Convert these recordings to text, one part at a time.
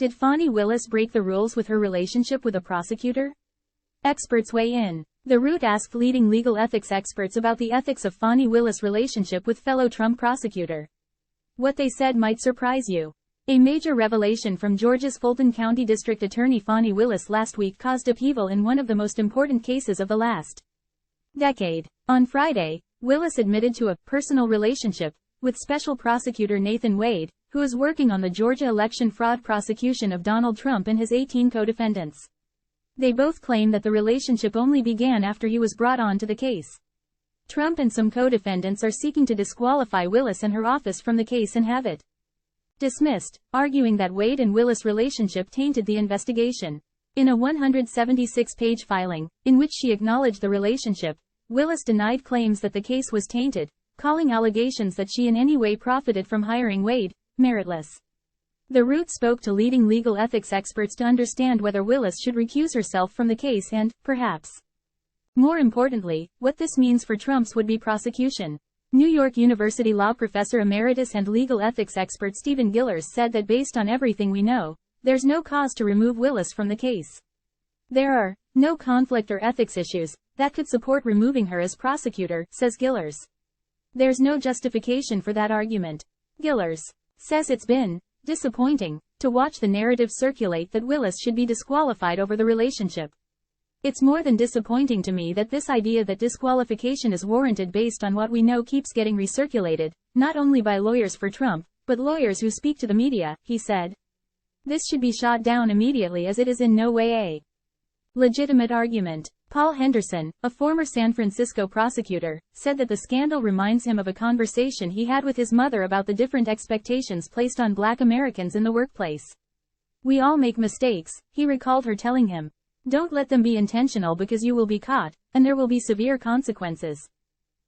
Did Fani Willis break the rules with her relationship with a prosecutor? Experts weigh in. The Root asked leading legal ethics experts about the ethics of Fani Willis' relationship with fellow Trump prosecutor. What they said might surprise you. A major revelation from Georgia's Fulton County District Attorney Fani Willis last week caused upheaval in one of the most important cases of the last decade. On Friday, Willis admitted to a personal relationship with Special Prosecutor Nathan Wade, who is working on the Georgia election fraud prosecution of Donald Trump and his 18 co-defendants. They both claim that the relationship only began after he was brought on to the case. Trump and some co-defendants are seeking to disqualify Willis and her office from the case and have it dismissed, arguing that Wade and Willis' relationship tainted the investigation. In a 176-page filing, in which she acknowledged the relationship, Willis denied claims that the case was tainted, calling allegations that she in any way profited from hiring Wade meritless. The Root spoke to leading legal ethics experts to understand whether Willis should recuse herself from the case and, perhaps more importantly, what this means for Trump's would-be prosecution. New York University law professor emeritus and legal ethics expert Stephen Gillers said that based on everything we know, there's no cause to remove Willis from the case. There are no conflict or ethics issues that could support removing her as prosecutor, says Gillers. There's no justification for that argument. Gillers says it's been disappointing to watch the narrative circulate that Willis should be disqualified over the relationship. It's more than disappointing to me that this idea that disqualification is warranted based on what we know keeps getting recirculated, not only by lawyers for Trump, but lawyers who speak to the media, he said. This should be shot down immediately as it is in no way a legitimate argument. Paul Henderson, a former San Francisco prosecutor, said that the scandal reminds him of a conversation he had with his mother about the different expectations placed on Black Americans in the workplace. We all make mistakes, he recalled her telling him. Don't let them be intentional because you will be caught, and there will be severe consequences.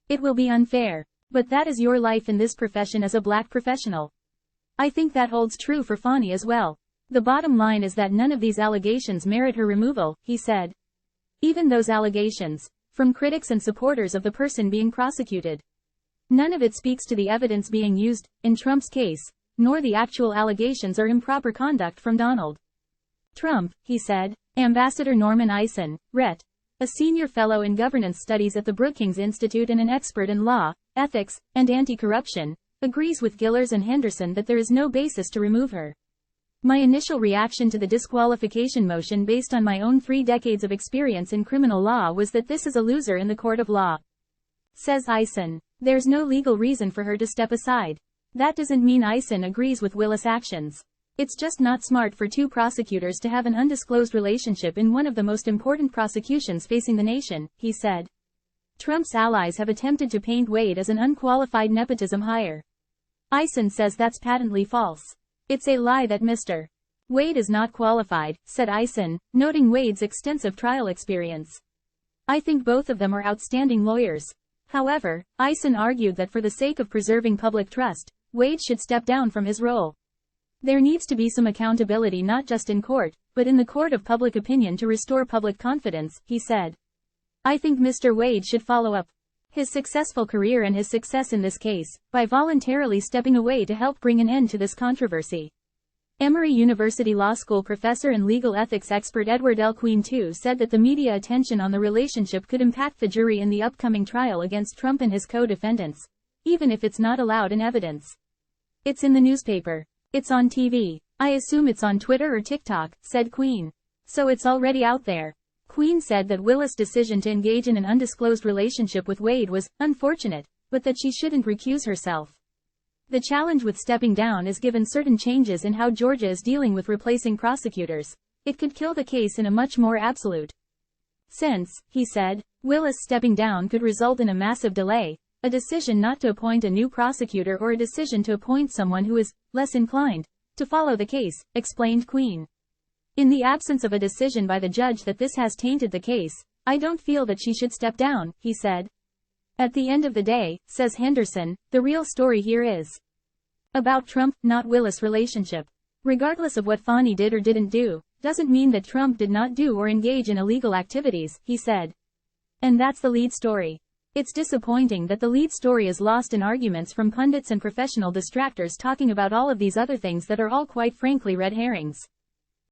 It will be unfair. But that is your life in this profession as a Black professional. I think that holds true for Fani as well. The bottom line is that none of these allegations merit her removal, he said. Even those allegations, from critics and supporters of the person being prosecuted. None of it speaks to the evidence being used in Trump's case, nor the actual allegations or improper conduct from Donald Trump, he said. Ambassador Norman Eisen, Ret. A senior fellow in governance studies at the Brookings Institute and an expert in law, ethics, and anti-corruption, agrees with Gillers and Henderson that there is no basis to remove her. My initial reaction to the disqualification motion based on my own 3 decades of experience in criminal law was that this is a loser in the court of law. Says Eisen. There's no legal reason for her to step aside. That doesn't mean Eisen agrees with Willis' actions. It's just not smart for 2 prosecutors to have an undisclosed relationship in one of the most important prosecutions facing the nation, he said. Trump's allies have attempted to paint Wade as an unqualified nepotism hire. Eisen says that's patently false. It's a lie that Mr. Wade is not qualified, said Eisen, noting Wade's extensive trial experience. I think both of them are outstanding lawyers. However, Eisen argued that for the sake of preserving public trust, Wade should step down from his role. There needs to be some accountability not just in court, but in the court of public opinion to restore public confidence, he said. I think Mr. Wade should follow up his successful career and his success in this case, by voluntarily stepping away to help bring an end to this controversy. Emory University Law School professor and legal ethics expert Edward L. Queen II said that the media attention on the relationship could impact the jury in the upcoming trial against Trump and his co-defendants, even if it's not allowed in evidence. It's in the newspaper. It's on TV. I assume it's on Twitter or TikTok, said Queen. So it's already out there. Queen said that Willis' decision to engage in an undisclosed relationship with Wade was unfortunate, but that she shouldn't recuse herself. The challenge with stepping down is given certain changes in how Georgia is dealing with replacing prosecutors. It could kill the case in a much more absolute sense, he said. Willis stepping down could result in a massive delay, a decision not to appoint a new prosecutor or a decision to appoint someone who is less inclined to follow the case, explained Queen. In the absence of a decision by the judge that this has tainted the case, I don't feel that she should step down, he said. At the end of the day, says Henderson, the real story here is about Trump, not Willis' relationship. Regardless of what Fani did or didn't do, doesn't mean that Trump did not do or engage in illegal activities, he said. And that's the lead story. It's disappointing that the lead story is lost in arguments from pundits and professional distractors talking about all of these other things that are all quite frankly red herrings.